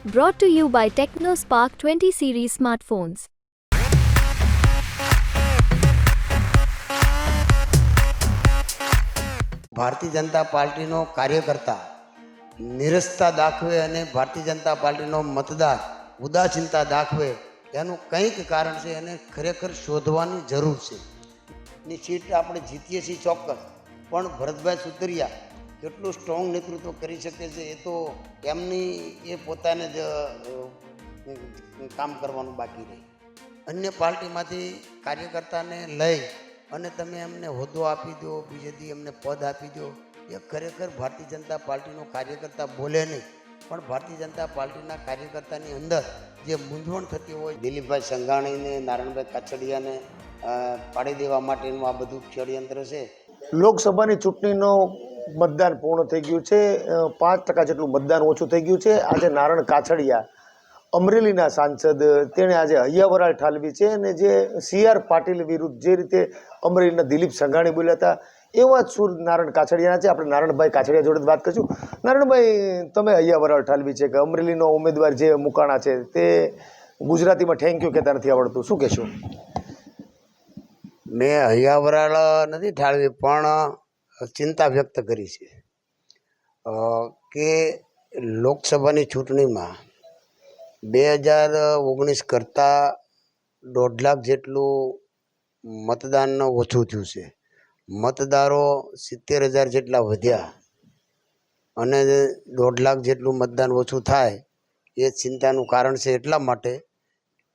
Brought to you by TechnoSpark 20 series smartphones. Bharatiya Janata પાર્ટીનો કાર્યકર્તા નિરસ્તા દાખવે અને ભારતીય જનતા પાર્ટીનો મતદાર ઉદાસીનતા દાખવે એનું કંઈક કારણ છે એને ખરેખર શોધવાની જરૂર છે. ની સીટ આપણે જીતીએ છીએ ચોક્કસ, પણ ભરતભાઈ સુતરિયા કેટલું સ્ટ્રોંગ નેતૃત્વ કરી શકે છે એ તો એમની એ પોતાને જ કામ કરવાનું બાકી રહે. અન્ય પાર્ટીમાંથી કાર્યકર્તાને લઈ અને તમે એમને હોદ્દો આપી દો, બીજેથી એમને પદ આપી દો, એ ખરેખર ભારતીય જનતા પાર્ટીનો કાર્યકર્તા બોલે નહીં, પણ ભારતીય જનતા પાર્ટીના કાર્યકર્તાની અંદર જે મૂંઝવણ થતી હોય, દિલીપભાઈ સંઘાણીને નારાયણભાઈ કાછડિયાને પાડી દેવા માટેનું આ બધું ષડયંત્ર છે. લોકસભાની ચૂંટણીનો મતદાન પૂર્ણ થઈ ગયું છે. 5% જેટલું મતદાન ઓછું થઈ ગયું છે. આજે નારણ કાછડિયા અમરેલીના સાંસદ તેણે આજે હૈયાવરાળ ઠાલવી છે અને જે CR પાટીલ વિરુદ્ધ જે રીતે અમરેલીના દિલીપ સંઘાણી બોલ્યા હતા એવા જ સુર નારણ કાછડિયાના છે. આપણે નારણભાઈ કાછડિયા જોડે વાત કરીશું. નારણભાઈ, તમે હૈયાવરાળ ઠાલવી છે કે અમરેલીનો ઉમેદવાર જે મુકાણા છે તે ગુજરાતીમાં થેન્ક યુ કહેતા નથી આવડતું, શું કહેશો? મેં હૈયાવરાળ નથી ઠાળવી, પણ ચિંતા વ્યક્ત કરી છે કે લોકસભાની ચૂંટણીમાં 2019 કરતાં 1.5 લાખ જેટલું મતદાન ઓછું થયું છે. મતદારો 70,000 જેટલા વધ્યા અને 1.5 લાખ જેટલું મતદાન ઓછું થાય એ ચિંતાનું કારણ છે. એટલા માટે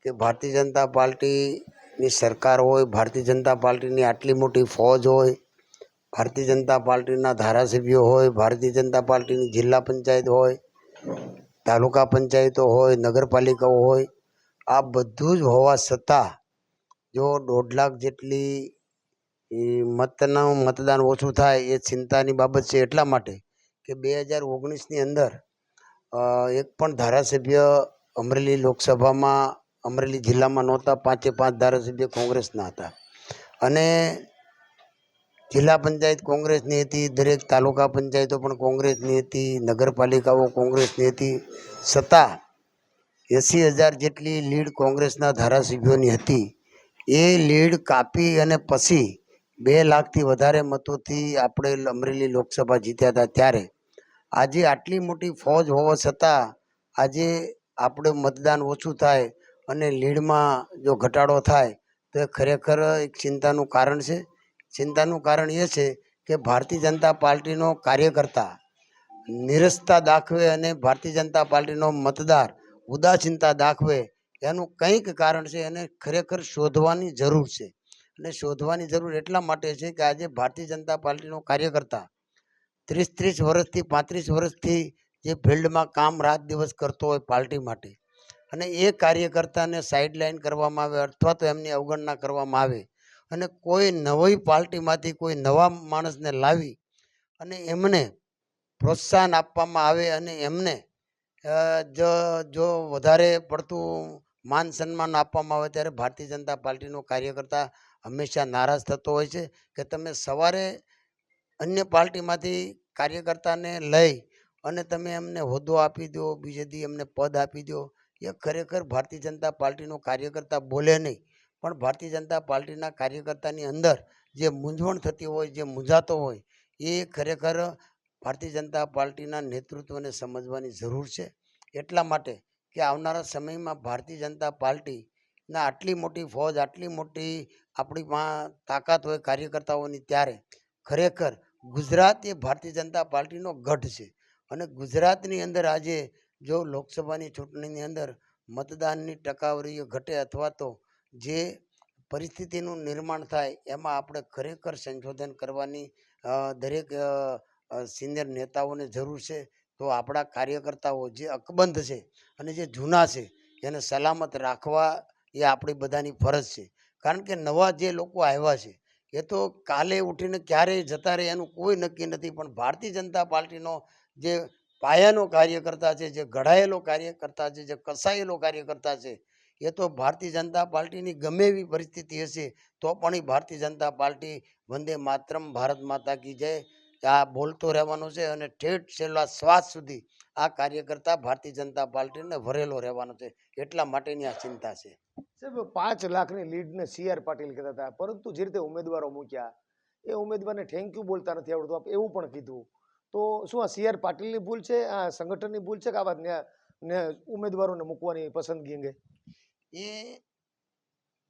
કે ભારતીય જનતા પાર્ટીની સરકાર હોય, ભારતીય જનતા પાર્ટીની આટલી મોટી ફોજ હોય, ભારતીય જનતા પાર્ટીના ધારાસભ્યો હોય, ભારતીય જનતા પાર્ટીની જિલ્લા પંચાયત હોય, તાલુકા પંચાયતો હોય, નગરપાલિકાઓ હોય, આ બધું જ હોવા છતાં જો 1.5 લાખ જેટલી મતદાન ઓછું થાય એ ચિંતાની બાબત છે. એટલા માટે કે 2019ની અંદર એક પણ ધારાસભ્ય અમરેલી લોકસભામાં, અમરેલી જિલ્લામાં નહોતા. 5 ધારાસભ્ય કોંગ્રેસના હતા અને જિલ્લા પંચાયત કોંગ્રેસની હતી, દરેક તાલુકા પંચાયતો પણ કોંગ્રેસની હતી, નગરપાલિકાઓ કોંગ્રેસની હતી. છતાં 80,000 જેટલી લીડ કોંગ્રેસના ધારાસભ્યોની હતી. એ લીડ કાપી અને પછી 2 લાખથી વધારે મતોથી આપણે અમરેલી લોકસભા જીત્યા હતા. ત્યારે આજે આટલી મોટી ફોજ હોવા છતાં આજે આપણે મતદાન ઓછું થાય અને લીડમાં જો ઘટાડો થાય તો એ ખરેખર એક ચિંતાનું કારણ છે. ચિંતાનું કારણ એ છે કે ભારતીય જનતા પાર્ટીનો કાર્યકર્તા નિરસ્તા દાખવે અને ભારતીય જનતા પાર્ટીનો મતદાર ઉદાસીનતા દાખવે એનું કંઈક કારણ છે. એને ખરેખર શોધવાની જરૂર છે. અને શોધવાની જરૂર એટલા માટે છે કે આજે ભારતીય જનતા પાર્ટીનો કાર્યકર્તા 30 વર્ષથી 35 વર્ષથી જે ફિલ્ડમાં કામ રાત દિવસ કરતો હોય પાર્ટી માટે, અને એ કાર્યકર્તાને સાઇડલાઇન કરવામાં આવે અથવા તો એમની અવગણના કરવામાં આવે અને કોઈ નવી પાર્ટીમાંથી કોઈ નવા માણસને લાવી અને એમને પ્રોત્સાહન આપવામાં આવે અને એમને જો વધારે પડતું માન સન્માન આપવામાં આવે ત્યારે ભારતીય જનતા પાર્ટીનો કાર્યકર્તા હંમેશા નારાજ થતો હોય છે કે તમે સવારે અન્ય પાર્ટીમાંથી કાર્યકર્તાને લઈ અને તમે એમને હોદ્દો આપી દો, બીજેથી એમને પદ આપી દો. એ ખરેખર ભારતીય જનતા પાર્ટીનો કાર્યકર્તા બોલે નહીં, પણ ભારતીય જનતા પાર્ટીના કાર્યકર્તાની અંદર જે મૂંઝવણ થતી હોય, જે મૂંઝાતો હોય, એ ખરેખર ભારતીય જનતા પાર્ટીના નેતૃત્વને સમજવાની જરૂર છે. એટલા માટે કે આવનારા સમયમાં ભારતીય જનતા પાર્ટીના આટલી મોટી ફોજ, આટલી મોટી આપણીમાં તાકાત હોય કાર્યકર્તાઓની, ત્યારે ખરેખર ગુજરાત એ ભારતીય જનતા પાર્ટીનો ગઢ છે. અને ગુજરાતની અંદર આજે જો લોકસભાની ચૂંટણીની અંદર મતદાનની ટકાવારી ઘટે અથવા તો જે પરિસ્થિતિનું નિર્માણ થાય એમાં આપણે ખરેખર સંશોધન કરવાની દરેક સિનિયર નેતાઓને જરૂર છે. તો આપણા કાર્યકર્તાઓ જે અકબંધ છે અને જે જૂના છે એને સલામત રાખવા એ આપણી બધાની ફરજ છે. કારણ કે નવા જે લોકો આવ્યા છે એ તો કાલે ઉઠીને ક્યારેય જતા રહે એનું કોઈ નક્કી નથી, પણ ભારતીય જનતા પાર્ટીનો જે પાયાનો કાર્યકર્તા છે, જે ઘડાયેલો કાર્યકર્તા છે, જે કસાયેલો કાર્યકર્તા છે, એ તો ભારતીય જનતા પાર્ટીની ગમે એવી પરિસ્થિતિ હશે તો પણ એ ભારતીય જનતા પાર્ટી વંદે માતરમ, ભારત માતા કી જય, આ બોલતો રહેવાનો છે અને ઠેઠ છેલ્લા શ્વાસ સુધી આ કાર્યકર્તા ભારતીય જનતા પાર્ટીને ભરેલો રહેવાનો છે, એટલા માટેની આ ચિંતા છે. સાહેબ 5 લાખની લીડને CR પાટીલ કહેતા હતા, પરંતુ જે રીતે ઉમેદવારો મૂક્યા એ ઉમેદવારને થેન્ક યુ બોલતા નથી આવડતું, આપ એવું પણ કીધું. તો શું આ CR પાટીલની ભૂલ છે, આ સંગઠનની ભૂલ છે કે આવા ઉમેદવારોને મૂકવાની પસંદગી અંગે? એ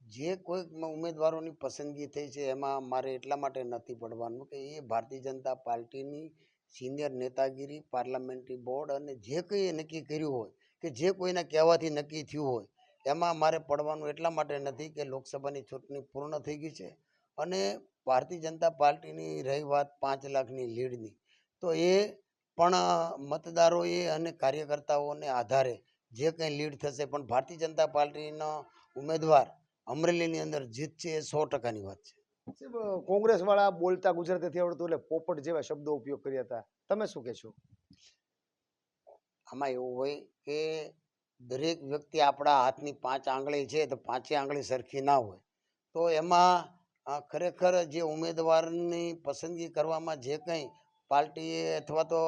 જે કોઈ ઉમેદવારોની પસંદગી થઈ છે એમાં મારે એટલા માટે નથી પડવાનું કે એ ભારતીય જનતા પાર્ટીની સિનિયર નેતાગીરી, પાર્લામેન્ટરી બોર્ડ અને જે કંઈ નક્કી કર્યું હોય કે જે કોઈના કહેવાથી નક્કી થયું હોય એમાં મારે પડવાનું એટલા માટે નથી કે લોકસભાની ચૂંટણી પૂર્ણ થઈ ગઈ છે અને ભારતીય જનતા પાર્ટીની રહી વાત 5 લાખની લીડની, તો એ પણ મતદારોએ અને કાર્યકર્તાઓને આધારે જે કંઈ લીડ થશે, પણ ભારતીય જનતા પાર્ટીનો ઉમેદવાર અમરેલીની અંદર જીત છે એ 100%ની વાત છે. સાહેબ કોંગ્રેસ વાળા બોલતા ગુજરાતી નથી આવડતું એટલે પોપટ જેવા શબ્દો ઉપયોગ કર્યા હતા, તમે શું કહેશો? આમાં એવું હોય કે દરેક વ્યક્તિ આપણા હાથની 5 આંગળી છે તો 5 આંગળી સરખી ના હોય, તો એમાં ખરેખર જે ઉમેદવારની પસંદગી કરવામાં જે કંઈ પાર્ટીએ અથવા તો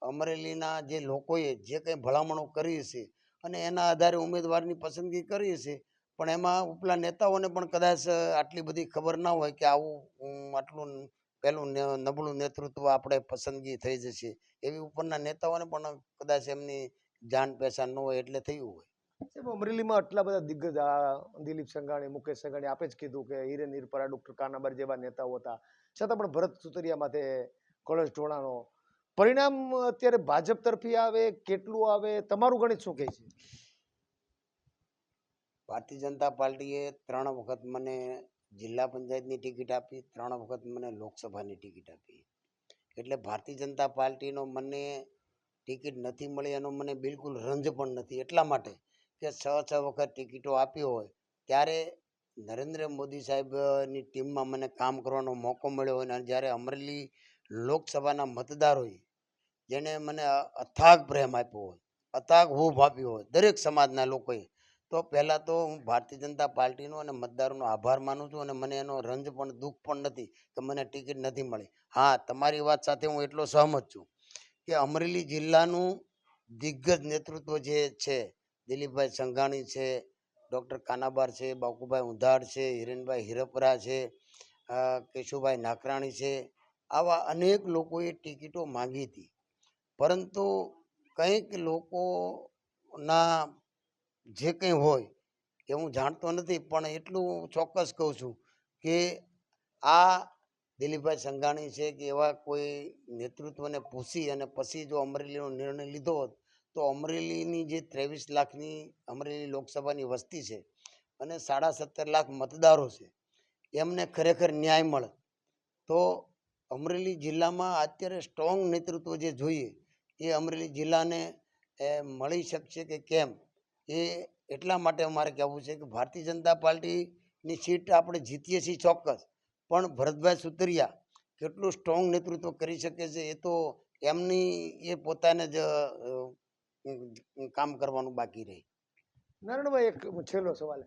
અમરેલીના જે લોકોએ જે કંઈ ભલામણો કરી છે અને એના આધારે ઉમેદવારની પસંદગી કરી છે, પણ એમાં ઉપલા નેતાઓને પણ કદાચ આટલી બધી ખબર ના હોય કે આવું આટલું પહેલું નબળું નેતૃત્વ આપણે પસંદગી થઈ જશે, એવી ઉપરના નેતાઓને પણ કદાચ એમની જાણ પહેચાન ન હોય એટલે થયું હોય. સાહેબ અમરેલીમાં આટલા બધા દિગ્ગજ દિલીપ સંઘાણી, મુકેશ સંઘાણી, આપે જ કીધું કે હિરેન હિરપરા, ડોક્ટર કાનાબાર જેવા નેતાઓ હતા, છતાં પણ ભરત સુતરિયા માથે કળશ ઢોળાનો. પરિણામ અત્યારે ભાજપ તરફી આવે, કેટલું આવે, તમારું ગણિત શું કહે છે? ભારતીય જનતા પાર્ટીએ 3 વખત મને જિલ્લા પંચાયતની ટિકિટ આપી, 3 વખત મને લોકસભાની ટિકિટ આપી, એટલે ભારતીય જનતા પાર્ટીનો મને ટિકિટ નથી મળી એનો મને બિલકુલ રંજ પણ નથી, એટલા માટે કે 6 વખત ટિકિટો આપી હોય ત્યારે નરેન્દ્ર મોદી સાહેબની ટીમમાં મને કામ કરવાનો મોકો મળ્યો હોય અને જ્યારે અમરેલી લોકસભાના મતદારોએ જેને મને અથાગ પ્રેમ આપ્યો હોય, અથાગ હૂફ આપ્યો હોય દરેક સમાજના લોકોએ, તો પહેલાં તો હું ભારતીય જનતા પાર્ટીનો અને મતદારોનો આભાર માનું છું અને મને એનો રંજ પણ દુઃખ પણ નથી કે મને ટિકિટ નથી મળી. હા, તમારી વાત સાથે હું એટલો સહમત છું કે અમરેલી જિલ્લાનું દિગ્ગજ નેતૃત્વ જે છે, દિલીપભાઈ સંઘાણી છે, ડૉક્ટર કાનાબાર છે, બાકુભાઈ ઉંધાડ છે, હિરેનભાઈ હિરપરા છે, કેશુભાઈ નાકરાણી છે, આવા અનેક લોકોએ ટિકિટો માંગી હતી, પરંતુ કંઈક લોકોના જે કંઈ હોય એ હું જાણતો નથી, પણ એટલું ચોક્કસ કહું છું કે આ દિલીપભાઈ સંઘાણી છે કે એવા કોઈ નેતૃત્વને પૂછી અને પછી જો અમરેલીનો નિર્ણય લીધો હોત તો અમરેલીની જે 23 લાખની અમરેલી લોકસભાની વસ્તી છે અને 17.5 લાખ મતદારો છે એમને ખરેખર ન્યાય મળે, તો અમરેલી જિલ્લામાં અત્યારે સ્ટ્રોંગ નેતૃત્વ જે જોઈએ એ અમરેલી જિલ્લાને મળી શકશે કે કેમ, એ એટલા માટે અમારે કહેવું છે કે ભારતીય જનતા પાર્ટીની સીટ આપણે જીતીએ છીએ ચોક્કસ, પણ ભરતભાઈ સુતરિયા કેટલું સ્ટ્રોંગ નેતૃત્વ કરી શકે છે એ તો એમની એ પોતાને જ કામ કરવાનું બાકી રહે. નારાયણભાઈ એક છેલ્લો સવાલ,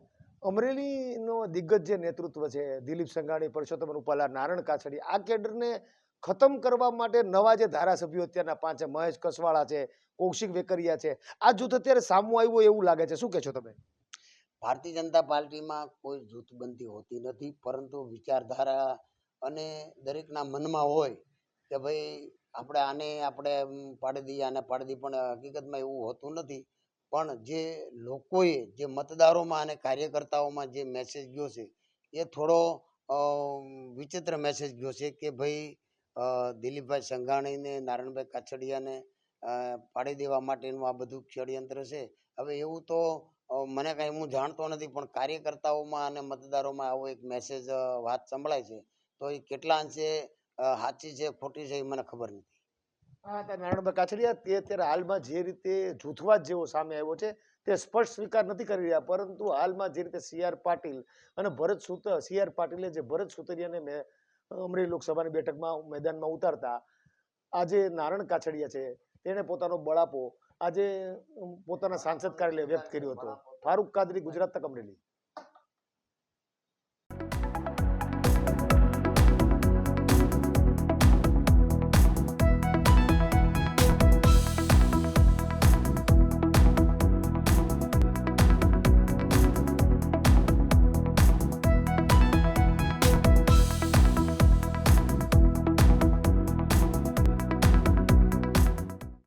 અમરેલીનો દિગ્ગજ જે નેતૃત્વ છે, દિલીપ સંઘાણી, પરસોત્તમ રૂપાલા, નારણ કાછડિયા, આ કેડરને ખતમ કરવા માટે નવા જે ધારાસભ્યો અત્યારના 5 મહેશ કસવાળા છે, કૌશિક વેકરિયા છે, આ જૂથ અત્યારે સામું આવ્યું એવું લાગે છે, શું કહેશો તમે? ભારતીય જનતા પાર્ટીમાં કોઈ જૂથબંધી હોતી નથી, પરંતુ વિચારધારા અને દરેકના મનમાં હોય કે ભાઈ આપણે પાડી દઈએ, આને પાડી દઈએ, પણ હકીકતમાં એવું હોતું નથી. પણ જે લોકોએ જે મતદારોમાં અને કાર્યકર્તાઓમાં જે મેસેજ ગયો છે એ થોડો વિચિત્ર મેસેજ ગયો છે કે ભાઈ દિલીપભાઈ સંઘાણીને, નારાયણભાઈ કાછડિયાને પાડી દેવા માટેનું આ બધું ષડયંત્ર છે. હવે એવું તો મને કાંઈ હું જાણતો નથી, પણ કાર્યકર્તાઓમાં અને મતદારોમાં આવો એક મેસેજ વાત સંભળાય છે, તો એ કેટલા અંશે સાચી છે ખોટી છે એ મને ખબર નથી. હા, નારાયણભાઈ કાછડિયા તે અત્યારે હાલમાં જે રીતે જૂથવાદ જેવો સામે આવ્યો છે તે સ્પષ્ટ સ્વીકાર નથી કરી રહ્યા, પરંતુ હાલમાં જે રીતે CR પાટીલ અને CR પાટીલે જે ભરત સુતરિયાને અમરેલી લોકસભાની બેઠકમાં મેદાનમાં ઉતારતા આજે નારણ કાછડિયા છે તેણે પોતાનો બળાપો આજે પોતાના સાંસદ કાર્યાલય વ્યક્ત કર્યો હતો. ફારૂક કાદરી, ગુજરાત તક, અમરેલી.